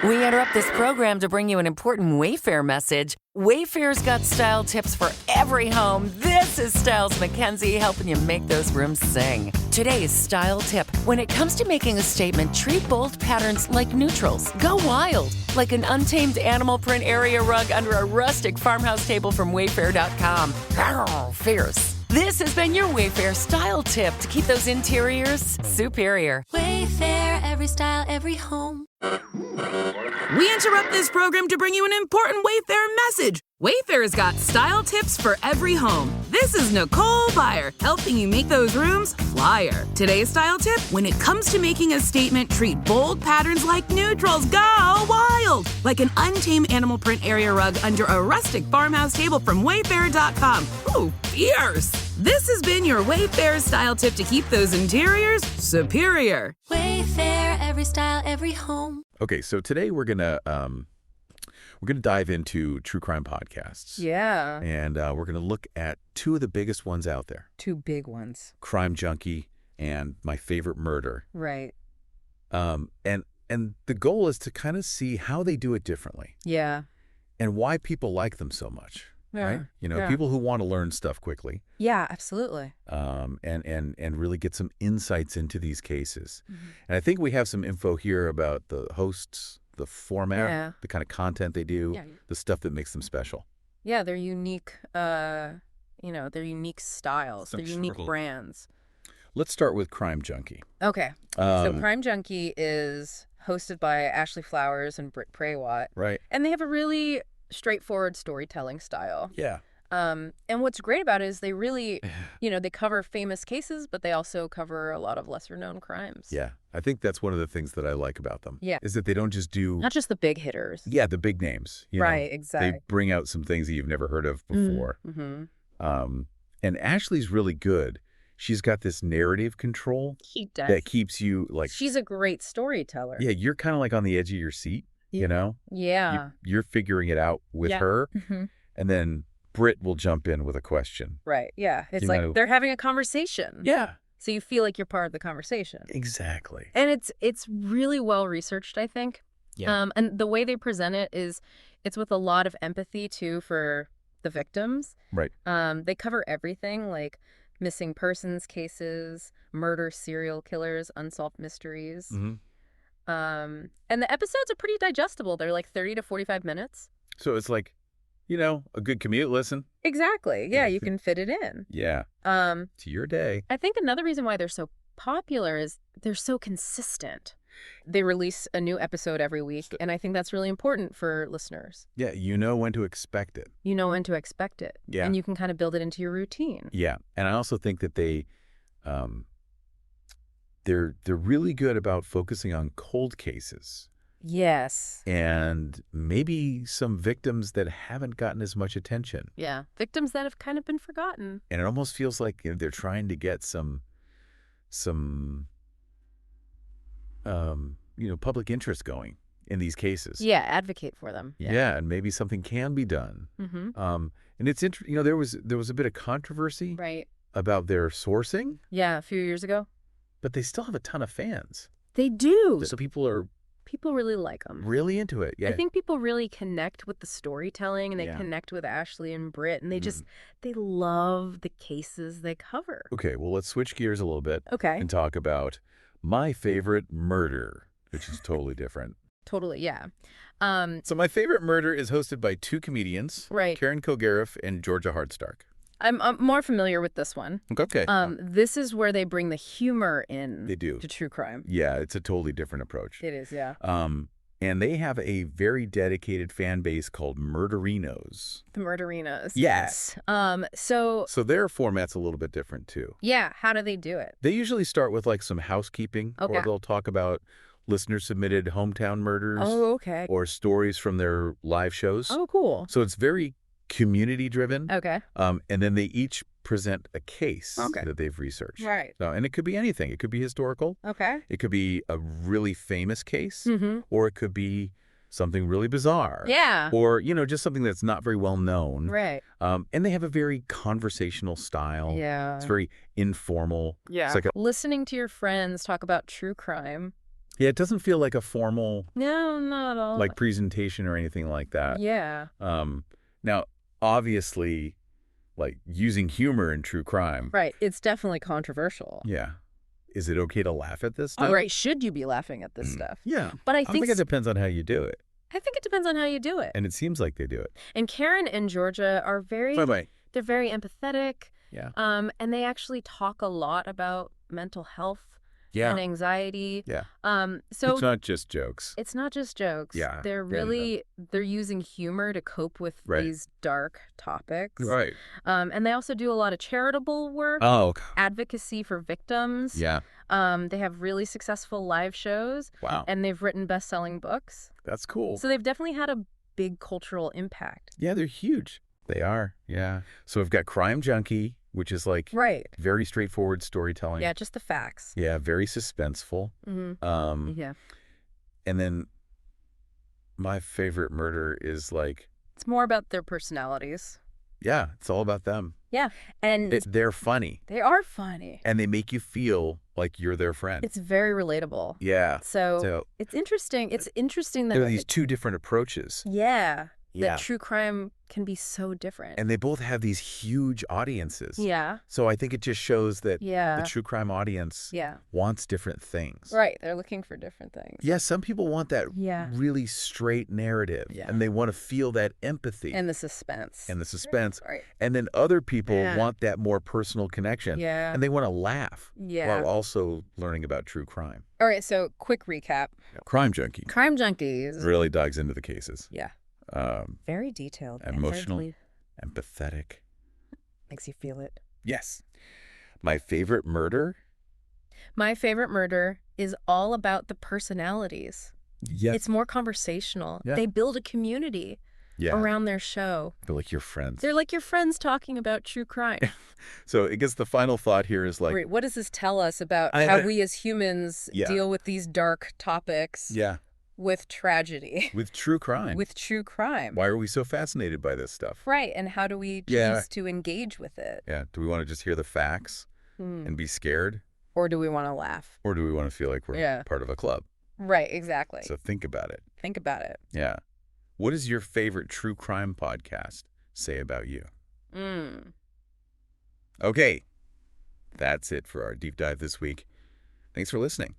We interrupt this program to bring you an important Wayfair message. Wayfair's got style tips for every home. This is Styles McKenzie helping you make those rooms sing. Today's style tip. When it comes to making a statement, treat bold patterns like neutrals. Go wild, like an untamed animal print area rug under a rustic farmhouse table from Wayfair.com. Arr, fierce. This has been your Wayfair style tip to keep those interiors superior. Wayfair, every style, every home. We interrupt this program to bring you an important Wayfair message. Wayfair's got style tips for every home. This is Nicole Byer, helping you make those rooms flyer. Today's style tip, when it comes to making a statement, treat bold patterns like neutrals. Go wild! Like an untamed animal print area rug under a rustic farmhouse table from Wayfair.com. Ooh, fierce! This has been your Wayfair style tip to keep those interiors superior. Wayfair, every style, every home. Okay, so today we're gonna dive into true crime podcasts. Yeah. And we're gonna look at two of the biggest ones out there: Two big ones. Crime Junkie and My Favorite Murder. Right. And the goal is to kind of see how they do it differently. Yeah. And why people like them so much. Yeah. Right? You know, Yeah. people who want to learn stuff quickly. Yeah, absolutely. And really get some insights into these cases. Mm-hmm. And I think we have some info here about the hosts, the format, Yeah. the kind of content they do, Yeah. the stuff that makes them special. Yeah, they're unique, they're unique styles, they're unique brands. Let's start with Crime Junkie. Okay. So Crime Junkie is hosted by Ashley Flowers and Britt Praywat. Right. And they have a really straightforward storytelling style. Yeah. And what's great about it is they really, they cover famous cases, but they also cover a lot of lesser known crimes. Yeah. I think that's one of the things that I like about them. Yeah. Is that they don't just do... Not just the big hitters. Yeah, the big names. You know. Right, exactly. They bring out some things that you've never heard of before. Mm-hmm. And Ashley's really good. She's got this narrative control He does. that keeps you like... She's a great storyteller. Yeah, you're kind of like on the edge of your seat, you know? Yeah. You're figuring it out with her, and then Britt will jump in with a question. Right. Yeah. It's You like know- they're having a conversation. Yeah. So you feel like you're part of the conversation. Exactly. And it's really well researched, I think. Yeah. And the way they present it is it's with a lot of empathy too for the victims. Right. They cover everything like missing persons cases, murder, serial killers, unsolved mysteries. Mm-hmm. And the episodes are pretty digestible. They're like 30 to 45 minutes. So it's like, a good commute listen. Exactly. Yeah, you can fit it in. Yeah. To your day. I think another reason why they're so popular is they're so consistent. They release a new episode every week, and I think that's really important for listeners. Yeah, you know when to expect it. You know when to expect it. Yeah. And you can kind of build it into your routine. Yeah. And I also think that they're really good about focusing on cold cases. Yes. And maybe some victims that haven't gotten as much attention. Yeah. Victims that have kind of been forgotten. And it almost feels like they're trying to get some public interest going in these cases. Yeah, advocate for them. Yeah, and maybe something can be done. Mm-hmm. And it's interesting. There was a bit of controversy Right. about their sourcing, Yeah, a few years ago. but they still have a ton of fans. They do. So people are People really like them. really into it. Yeah. I think people really connect with the storytelling, and they Yeah. connect with Ashley and Britt, and they love the cases they cover. Okay, well, let's switch gears a little bit Okay. and talk about My Favorite Murder, which is totally different. Totally, yeah. So My Favorite Murder is hosted by two comedians, Right. Karen Kilgariff and Georgia Hardstark. I'm more familiar with this one. Okay. This is where they bring the humor in They do. to true crime. Yeah, it's a totally different approach. It is, yeah. And they have a very dedicated fan base called Murderinos. The Murderinos. Yeah. Yes. So So their format's a little bit different, too. yeah, how do they do it? They usually start with like some housekeeping, Okay. or they'll talk about listener-submitted hometown murders Oh, okay. or stories from their live shows. Oh, cool. So it's very community-driven. Okay. And then they each present a case Okay. that they've researched. Right. So, and it could be anything. It could be historical. Okay. It could be a really famous case, Mm-hmm. or it could be something really bizarre. Yeah. Or, just something that's not very well known. Right. And they have a very conversational style. Yeah. It's very informal. Yeah. It's like Listening to your friends talk about true crime Yeah, it doesn't feel like a formal No, not at all. like presentation or anything like that. Yeah. Now, obviously, like using humor in true crime. Right. It's definitely controversial. Yeah. Is it okay to laugh at this stuff? All right. Should you be laughing at this stuff? Yeah. But I I think think it depends on how you do it. I think it depends on how you do it. And it seems like they do it. And Karen and Georgia are Bye-bye. they're very empathetic. Yeah. And they actually talk a lot about mental health Yeah. and anxiety. Yeah. So It's not just jokes. it's not just jokes. Yeah. They're Yeah, really they're using humor to cope with Right. these dark topics. Right. And they also do a lot of charitable work, Oh, advocacy for victims. yeah. They have really successful live shows, Wow. and they've written best-selling books. That's cool. So they've definitely had a big cultural impact. Yeah, they're huge. They are. Yeah. So we've got Crime Junkie, which is like Right. very straightforward storytelling. Yeah, just the facts. Yeah, very suspenseful. Yeah. And then my favorite murder is like, It's more about their personalities. yeah, it's all about them. Yeah. And They're funny. they are funny. And they make you feel like you're their friend. It's very relatable. Yeah. So it's interesting. It's interesting that There are these two different approaches. yeah, Yeah. that true crime can be so different. And they both have these huge audiences. yeah. So I think it just shows that Yeah. the true crime audience Yeah. wants different things. Right. They're looking for different things. Yeah, some people want that Yeah. really straight narrative. Yeah. And they want to feel that empathy And the suspense. and the suspense. Right. And then other people Yeah. want that more personal connection. Yeah. And they want to laugh Yeah. while also learning about true crime. All right. So quick recap. Crime Junkie Crime Junkies. really dives into the cases. Yeah. Um, Very detailed. and Emotional. very- empathetic. Makes you feel it. Yes. My favorite murder? My favorite murder is all about the personalities. Yes. It's more conversational. Yeah. They build a community Yeah. around their show. They're like your friends. They're like your friends talking about true crime. So I guess the final thought here is like, Wait, what does this tell us about I- how we as humans Yeah. deal with these dark topics yeah, with tragedy, with true crime. with true crime? Why are we so fascinated by this stuff? Right, and how do we choose Yeah. to engage with it? Yeah. Do we want to just hear the facts and be scared? Or do we want to laugh? Or do we want to feel like we're Yeah. part of a club? Right, exactly. So think about it. Think about it. Yeah. What does your favorite true crime podcast say about you? Okay. That's it for our deep dive this week. Thanks for listening.